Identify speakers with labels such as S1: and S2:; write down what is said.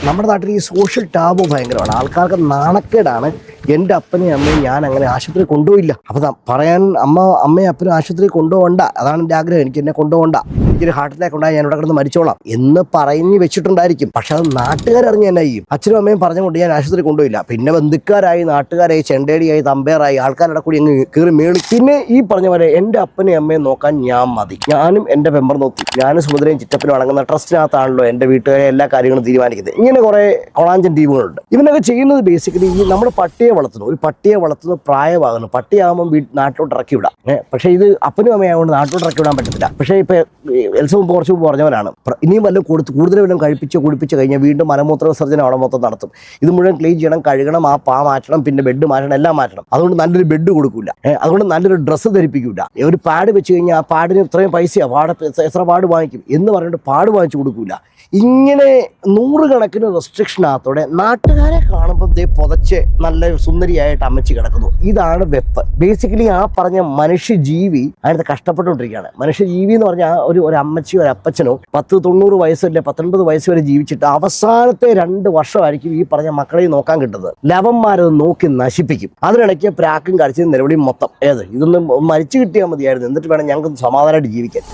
S1: നമ്മുടെ നാട്ടിൽ ഈ സോഷ്യൽ ടാബ് ഭയങ്കരമാണ്. ആൾക്കാർക്ക് നാണക്കേടാണ്. എൻ്റെ അപ്പനെയും അമ്മയും ഞാൻ അങ്ങനെ ആശുപത്രി കൊണ്ടുപോയില്ല. അപ്പോൾ പറയാൻ അമ്മയും അപ്പനും ആശുപത്രി കൊണ്ടുപോകണ്ട, അതാണ് എൻ്റെ ആഗ്രഹം. എനിക്ക് എന്നെ കൊണ്ടുപോകണ്ട, എനിക്കൊരു ഹാർട്ട് അറ്റാക്ക് ഉണ്ടായി ഞാൻ ഇവിടെ കിടന്ന് മരിച്ചോളാം എന്ന് പറഞ്ഞ് വെച്ചിട്ടുണ്ടായിരിക്കും. പക്ഷെ അത് നാട്ടുകാരറിഞ്ഞ് തന്നെ ചെയ്യും. അച്ഛനും അമ്മയും പറഞ്ഞുകൊണ്ട് ഞാൻ ആശുപത്രി കൊണ്ടുപോയില്ല. പിന്നെ ബന്ധുക്കാരായി, നാട്ടുകാരായി, ചെണ്ടേടിയായി, തമ്പേറായി, ആൾക്കാരുടെ കൂടി അങ്ങ് കയറി മേളി. പിന്നെ ഈ പറഞ്ഞ പോലെ എൻ്റെ അപ്പനെയും അമ്മയും നോക്കാൻ ഞാൻ മതി. ഞാനും എൻ്റെ മെമ്പർ നോക്കി. ഞാനും സുഭദ്രയും ചിറ്റപ്പനും അടങ്ങുന്ന ട്രസ്റ്റിനകത്താണല്ലോ എൻ്റെ വീട്ടുകാരെ എല്ലാ കാര്യങ്ങളും തീരുമാനിക്കുന്നത്. ഇങ്ങനെ കുറേ കൊളാഞ്ചൻ ടീമുകളുണ്ട്. ഇവനൊക്കെ ചെയ്യുന്നത് ബേസിക്കലി ഈ നമ്മുടെ പട്ടിയെ വളർത്തുന്നു. ഒരു പട്ടിയെ വളർത്തുന്ന പ്രായമാകുന്നു. പട്ടിയാകുമ്പോൾ നാട്ടിലോട്ട് ഇറക്കി വിടാം. പക്ഷേ ഇത് അപ്പനും അമ്മയായതുകൊണ്ട് നാട്ടിലോട്ട് ഇറക്കി വിടാൻ പറ്റത്തില്ല. പക്ഷേ ഇപ്പോൾ എൽസവും കുറച്ച് മുമ്പ് പറഞ്ഞവരാണ്, ഇനിയും വല്ലതും കൂടുതൽ വല്ലതും കുടിപ്പിച്ച് കഴിഞ്ഞാൽ വീണ്ടും മലമൂത്ര വിസർജനം അവിടെ മൊത്തം നടത്തും. ഇത് മുഴുവൻ ക്ലീൻ ചെയ്യണം, കഴുകണം, ആ പാ മാറ്റണം, പിന്നെ ബെഡ് മാറ്റണം, എല്ലാം മാറ്റണം. അതുകൊണ്ട് നല്ലൊരു ബെഡ് കൊടുക്കില്ല, അതുകൊണ്ട് നല്ലൊരു ഡ്രസ്സ് ധരിപ്പിക്കില്ല. ഒരു പാഡ് വെച്ച് കഴിഞ്ഞാൽ ആ പാഡിന് ഇത്രയും പൈസയാണ്, എത്ര പാഡ് വാങ്ങിക്കും എന്ന് പറഞ്ഞിട്ട് പാഡ് വാങ്ങിച്ചു കൊടുക്കില്ല. ഇങ്ങനെ നൂറുകണക്കിന് റെസ്ട്രിക്ഷനകത്തോടെ നാട്ടുകാരെ കാണുമ്പോൾ ദേ പുതച്ച് നല്ല സുന്ദരിയായിട്ട് അമ്മച്ചി കിടക്കുന്നു. ഇതാണ് വെപ്പ്. ബേസിക്കലി ആ പറഞ്ഞ മനുഷ്യജീവി അതിനകത്ത് കഷ്ടപ്പെട്ടുകൊണ്ടിരിക്കുകയാണ്. മനുഷ്യജീവി എന്ന് പറഞ്ഞാൽ ഒരു അമ്മച്ചിയോ ഒരു അപ്പച്ചനോ 10-90 വയസ്സല്ലേ 19 വയസ്സ് വരെ ജീവിച്ചിട്ട് അവസാനത്തെ 2 വർഷമായിരിക്കും ഈ പറഞ്ഞ മക്കളെ നോക്കാൻ കിട്ടുന്നത്. ലവന്മാരത് നോക്കി നശിപ്പിക്കും. അതിനിടയ്ക്ക് പ്രാക്കും കരച്ചും നിലവിളിയും മൊത്തം. ഇതൊന്നും മരിച്ചു കിട്ടിയാൽ മതിയായിരുന്നു, എന്നിട്ട് വേണം ഞങ്ങൾക്ക് സമാധാനമായിട്ട് ജീവിക്കാൻ.